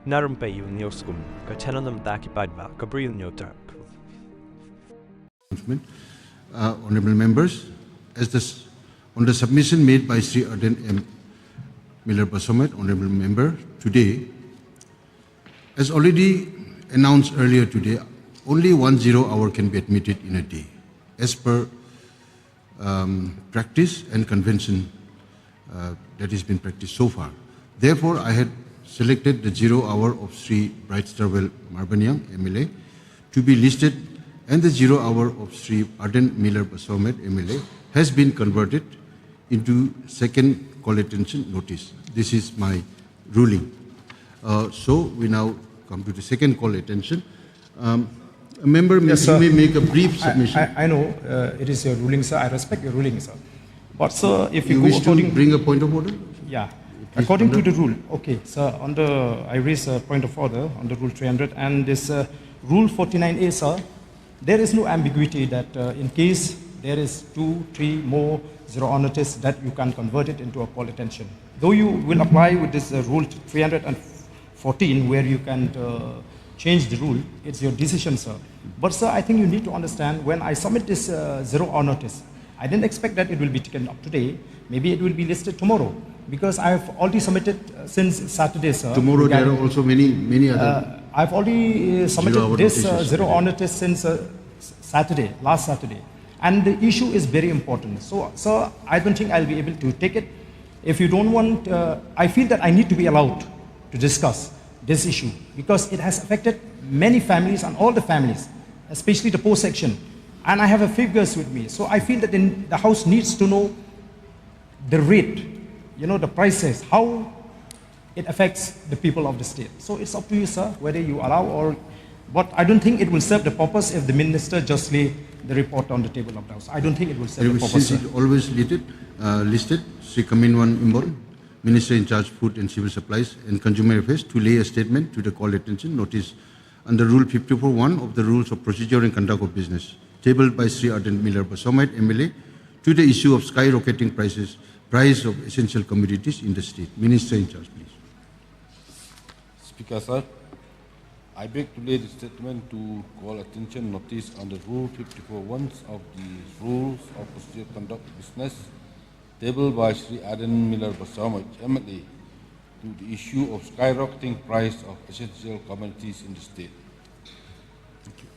Na Rympei U paidbah, Bri U Hynñiewtrep. Honorable members, on the submission made by Sri Ardent M. Miller Basomet, Honorable Member, today, as already announced earlier today, only 10 hour can be admitted in a day, as per practice and convention that has been practiced so far. Therefore, I had selected the 0 hour of Sri Bright Starwell Marbam MLA to be listed, and the 0 hour of Sri Ardent Miller Basomet MLA has been converted into second call attention notice. This is my ruling. So we now come to the second call attention. A member Yes, may make a brief submission. I know it is your ruling, sir. I respect your ruling, sir. But sir, if You you, wish go to according, bring a point of order? yeah, according to the rule, okay, sir. I raise a point of order under Rule 300 and this Rule 49A, sir. There is no ambiguity that in case there is 2, 3 more 0 hour tests that you can convert it into a call attention. Though you will apply with this Rule 314 where you can change the rule, it's your decision, sir. But sir, I think you need to understand when I submit this 0 hour notice, I didn't expect that it will be taken up today. Maybe it will be listed tomorrow because I have already submitted since Saturday, sir. Tomorrow there are also many other. I've already submitted this notices 0 hour notice since Saturday, last Saturday. And the issue is very important. So, sir, I don't think I'll be able to take it. If you don't want, I feel that I need to be allowed to discuss this issue because it has affected many families and all the families, especially the poor section. And I have a figures with me. So I feel that the House needs to know the rate, the prices, how it affects the people of the state. So it's up to you, sir, whether you allow or, but I don't think it will serve the purpose if the minister just lay the report on the table of the House. I don't think it will serve the purpose, Since sir. it always listed, Sri Kaminwan Imbon, Minister in charge Food and Civil Supplies and Consumer Affairs, to lay a statement to the call attention notice under Rule 54.1 of the Rules of Procedure and Conduct of Business, tabled by Sri Ardent Miller Basomet MLA, to the issue of skyrocketing price of essential commodities in the state. Minister in charge, please. Speaker, sir, I beg to lay the statement to call attention notice under Rule 54.1 of the Rules of Procedure Conduct Business, tabled by Sri Ardent Miller Basomet MLA, to the issue of skyrocketing price of essential commodities in the state. Thank you.